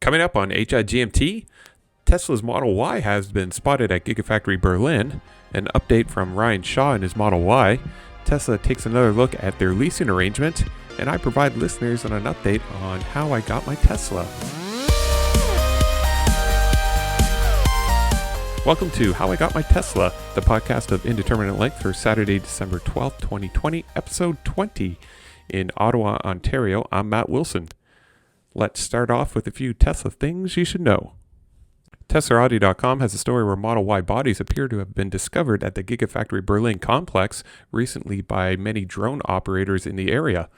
Coming up on HIGMT, Tesla's Model Y has been spotted at GigaFactory Berlin, an update from Ryan Shaw and his Model Y, Tesla takes another look at their leasing arrangement, and I provide listeners on an update on how I got my Tesla. Welcome to How I Got My Tesla, the podcast of indeterminate length for Saturday, December 12th, 2020, episode 20. In Ottawa, Ontario, I'm Matt Wilson. Let's start off with a few Tesla things you should know. TSLA.com has a story where Model Y bodies appear to have been discovered at the GigaFactory Berlin complex recently by many drone operators in the area.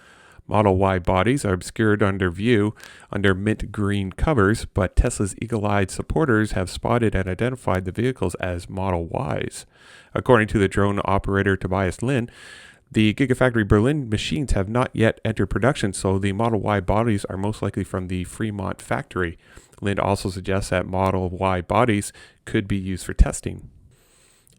Model Y bodies are obscured under view under mint green covers, but Tesla's eagle-eyed supporters have spotted and identified the vehicles as Model Ys. According to the drone operator Tobias Lin, the GigaFactory Berlin machines have not yet entered production, so the Model Y bodies are most likely from the Fremont factory. Lin also suggests that Model Y bodies could be used for testing.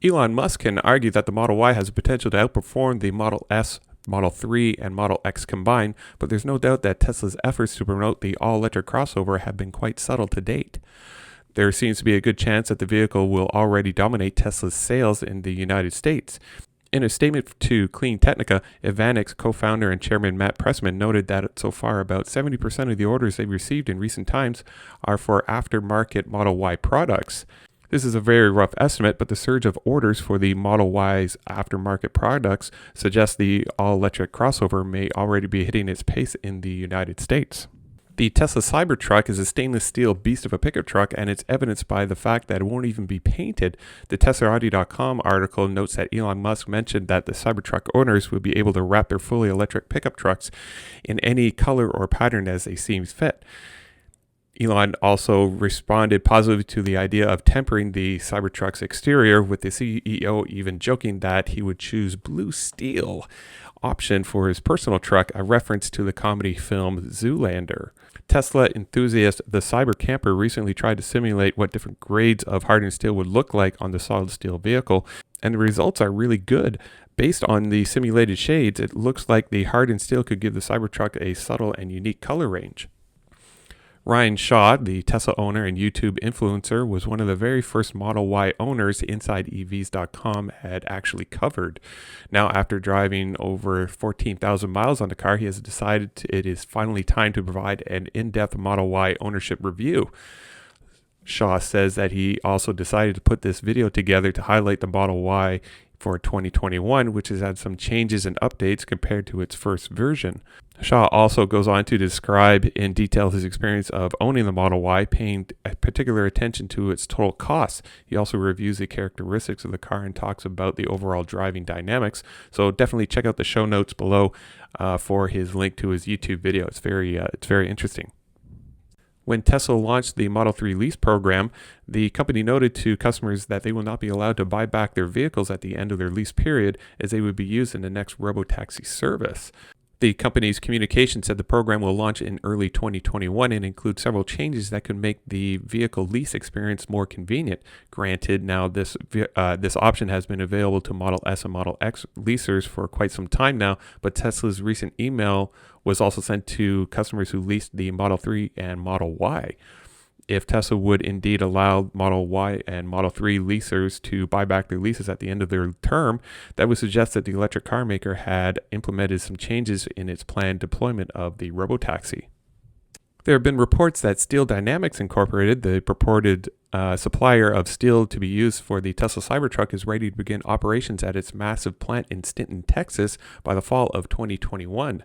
Elon Musk can argue that the Model Y has the potential to outperform the Model S, Model 3, and Model X combined, but there's no doubt that Tesla's efforts to promote the all-electric crossover have been quite subtle to date. There seems to be a good chance that the vehicle will already dominate Tesla's sales in the United States. In a statement to Clean Technica, Ivanix co-founder and chairman Matt Pressman noted that so far about 70% of the orders they've received in recent times are for aftermarket Model Y products. This is a very rough estimate, but the surge of orders for the Model Y's aftermarket products suggests the all-electric crossover may already be hitting its pace in the United States. The Tesla Cybertruck is a stainless steel beast of a pickup truck, and it's evidenced by the fact that it won't even be painted. The TSLA.com article notes that Elon Musk mentioned that the Cybertruck owners would be able to wrap their fully electric pickup trucks in any color or pattern as they seem fit. Elon also responded positively to the idea of tempering the Cybertruck's exterior, with the CEO even joking that he would choose blue steel option for his personal truck, a reference to the comedy film Zoolander. Tesla enthusiast The Cyber Camper recently tried to simulate what different grades of hardened steel would look like on the solid steel vehicle, and the results are really good. Based on the simulated shades, it looks like the hardened steel could give the Cybertruck a subtle and unique color range. Ryan Shaw, the Tesla owner and YouTube influencer, was one of the very first Model Y owners InsideEVs.com had actually covered. Now, after driving over 14,000 miles on the car, he has decided it is finally time to provide an in-depth Model Y ownership review. Shaw says that he also decided to put this video together to highlight the Model Y for 2021, which has had some changes and updates compared to its first version. Shaw also goes on to describe in detail his experience of owning the Model Y, paying particular attention to its total costs. He also reviews the characteristics of the car and talks about the overall driving dynamics. So definitely check out the show notes below for his link to his YouTube video. It's very interesting. When Tesla launched the Model 3 lease program, the company noted to customers that they will not be allowed to buy back their vehicles at the end of their lease period, as they would be used in the next robotaxi service. The company's communication said the program will launch in early 2021 and include several changes that could make the vehicle lease experience more convenient. Granted, now this option has been available to Model S and Model X leasers for quite some time now, but Tesla's recent email was also sent to customers who leased the Model 3 and Model Y. If Tesla would indeed allow Model Y and Model 3 leasers to buy back their leases at the end of their term, that would suggest that the electric car maker had implemented some changes in its planned deployment of the robotaxi. There have been reports that Steel Dynamics Incorporated, the purported supplier of steel to be used for the Tesla Cybertruck, is ready to begin operations at its massive plant in Stinton, Texas by the fall of 2021.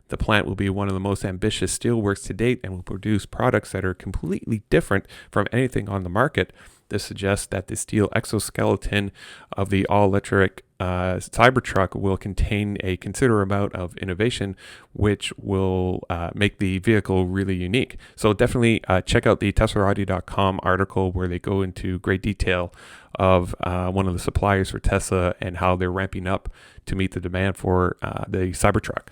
The plant will be one of the most ambitious steelworks to date and will produce products that are completely different from anything on the market. This suggests that the steel exoskeleton of the all-electric Cybertruck will contain a considerable amount of innovation, which will make the vehicle really unique. So definitely check out the TSLA.com article where they go into great detail of one of the suppliers for Tesla and how they're ramping up to meet the demand for the Cybertruck.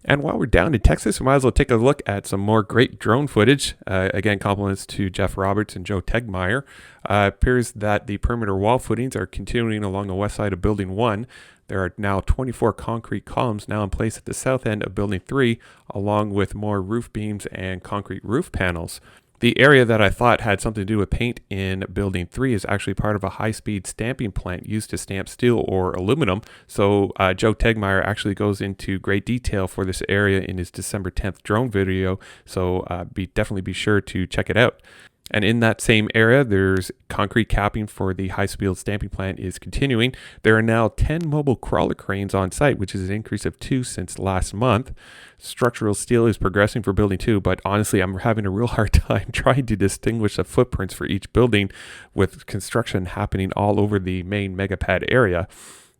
And while we're down in Texas, we might as well take a look at some more great drone footage. Again, compliments to Jeff Roberts and Joe Tegmeyer. Appears that the perimeter wall footings are continuing along the west side of Building 1. There are now 24 concrete columns now in place at the south end of Building 3, along with more roof beams and concrete roof panels. The area that I thought had something to do with paint in Building 3 is actually part of a high-speed stamping plant used to stamp steel or aluminum. So Joe Tegmeyer actually goes into great detail for this area in his December 10th drone video. So definitely be sure to check it out. And in that same area, there's concrete capping for the high-speed stamping plant is continuing. There are now 10 mobile crawler cranes on site, which is an increase of 2 since last month. Structural steel is progressing for building 2, but honestly, I'm having a real hard time trying to distinguish the footprints for each building with construction happening all over the main megapad area.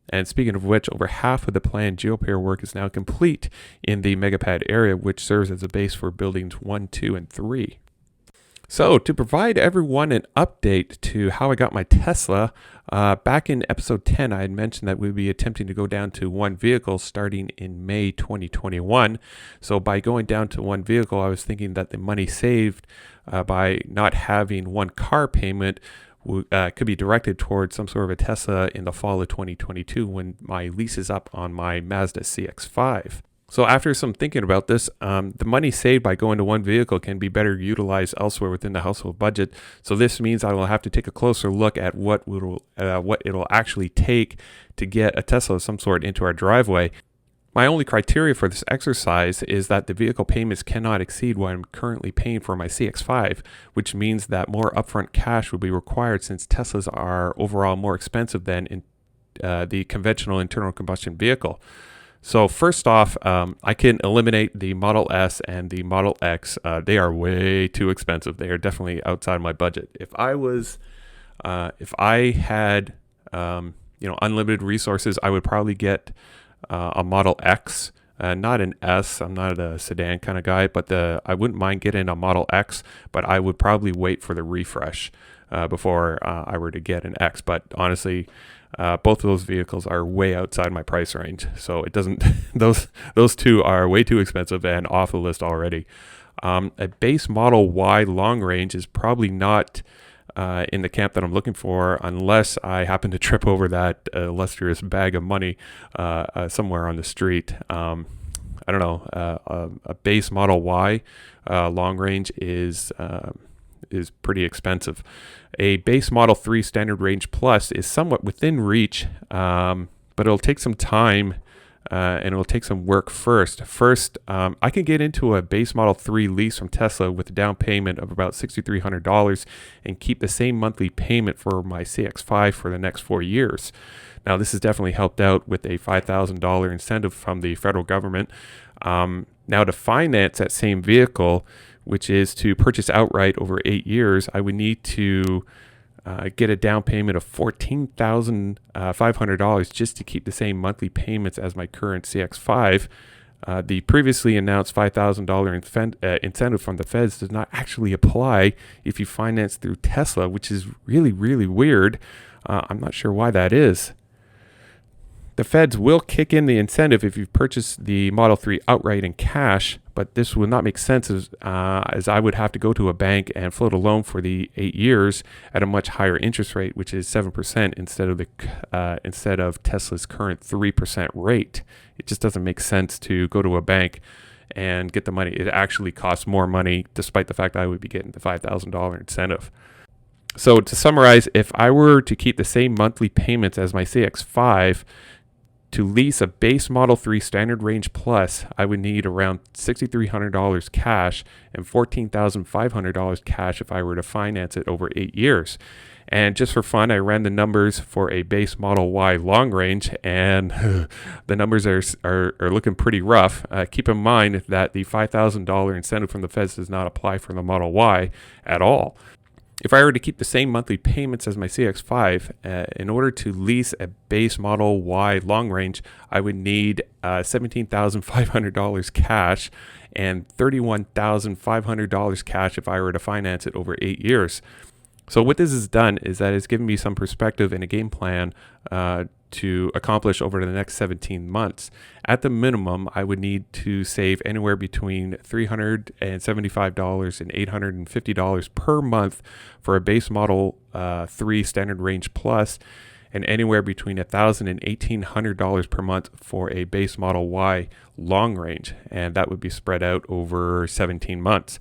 And speaking of which, over half of the planned geopier work is now complete in the megapad area, which serves as a base for buildings 1, 2, and 3. So to provide everyone an update to how I got my Tesla, back in episode 10, I had mentioned that we'd be attempting to go down to one vehicle starting in May 2021. So by going down to one vehicle, I was thinking that the money saved by not having one car payment could be directed towards some sort of a Tesla in the fall of 2022 when my lease is up on my Mazda CX-5. So after some thinking about this, the money saved by going to one vehicle can be better utilized elsewhere within the household budget. So this means I will have to take a closer look at what it'll actually take to get a Tesla of some sort into our driveway. My only criteria for this exercise is that the vehicle payments cannot exceed what I'm currently paying for my CX-5, which means that more upfront cash would be required since Teslas are overall more expensive than the conventional internal combustion vehicle. So first off, I can eliminate the Model S and the Model X. They are way too expensive. They are definitely outside my budget. If I had, unlimited resources, I would probably get a Model X, not an S. I'm not a sedan kind of guy, but I wouldn't mind getting a Model X, but I would probably wait for the refresh before I were to get an X. But honestly, both of those vehicles are way outside my price range, so it doesn't. those two are way too expensive and off the list already. A base Model Y long range is probably not in the camp that I'm looking for, unless I happen to trip over that illustrious bag of money somewhere on the street. I don't know. A base Model Y long range is pretty expensive. A base Model 3 Standard Range Plus is somewhat within reach, but it'll take some time and it'll take some work first. I can get into a base Model 3 lease from Tesla with a down payment of about $6,300 and keep the same monthly payment for my CX-5 for the next 4 years. Now, this is definitely helped out with a $5,000 incentive from the federal government. Now, to finance that same vehicle, which is to purchase outright over 8 years, I would need to get a down payment of $14,500 just to keep the same monthly payments as my current CX-5. The previously announced $5,000 incentive from the feds does not actually apply if you finance through Tesla, which is really, really weird. I'm not sure why that is. The feds will kick in the incentive if you purchase the Model 3 outright in cash, but this would not make sense as I would have to go to a bank and float a loan for the 8 years at a much higher interest rate, which is 7% instead of Tesla's current 3% rate. It just doesn't make sense to go to a bank and get the money. It actually costs more money, despite the fact that I would be getting the $5,000 incentive. So to summarize, if I were to keep the same monthly payments as my CX-5, to lease a base Model 3 Standard Range Plus, I would need around $6,300 cash and $14,500 cash if I were to finance it over 8 years. And just for fun, I ran the numbers for a base Model Y long range, and the numbers are looking pretty rough. Keep in mind that the $5,000 incentive from the feds does not apply for the Model Y at all. If I were to keep the same monthly payments as my CX-5, in order to lease a base Model Y long range, I would need $17,500 cash and $31,500 cash if I were to finance it over 8 years. So what this has done is that it's given me some perspective and a game plan to accomplish over the next 17 months. At the minimum, I would need to save anywhere between $375 and $850 per month for a base Model 3 Standard Range Plus, and anywhere between $1,000 and $1,800 per month for a base Model Y long range, and that would be spread out over 17 months.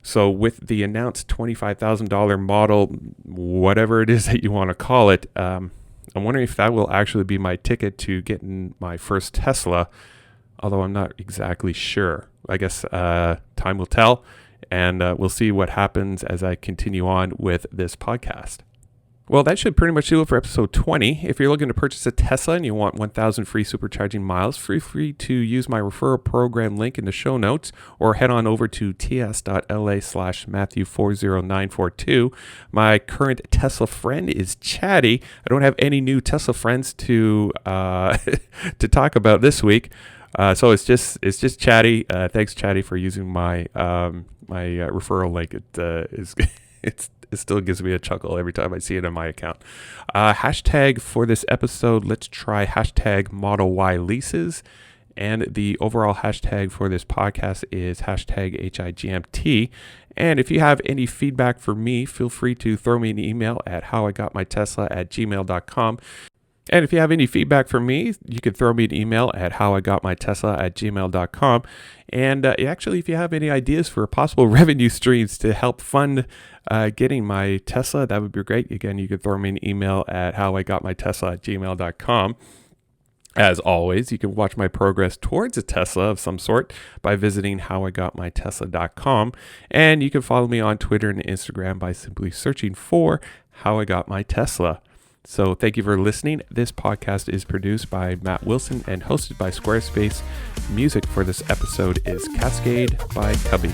So with the announced $25,000 model, whatever it is that you want to call it, I'm wondering if that will actually be my ticket to getting my first Tesla, although I'm not exactly sure. I guess time will tell, and we'll see what happens as I continue on with this podcast. Well, that should pretty much do it for episode 20. If you're looking to purchase a Tesla and you want 1,000 free supercharging miles, feel free to use my referral program link in the show notes or head on over to ts.la/Matthew40942. My current Tesla friend is Chatty. I don't have any new Tesla friends to to talk about this week. So it's just Chatty. Thanks, Chatty, for using my my referral link. It still gives me a chuckle every time I see it on my account. Hashtag for this episode, let's try hashtag Model Y leases. And the overall hashtag for this podcast is hashtag HIGMT. And if you have any feedback for me, feel free to throw me an email at howigotmytesla@gmail.com. And if you have any feedback for me, you can throw me an email at howigotmytesla@gmail.com. And actually, if you have any ideas for possible revenue streams to help fund getting my Tesla, that would be great. Again, you can throw me an email at howigotmytesla@gmail.com. As always, you can watch my progress towards a Tesla of some sort by visiting howigotmytesla.com. And you can follow me on Twitter and Instagram by simply searching for How I Got My Tesla. So thank you for listening. This podcast is produced by Matt Wilson and hosted by Squarespace. Music for this episode is Cascade by Cubby.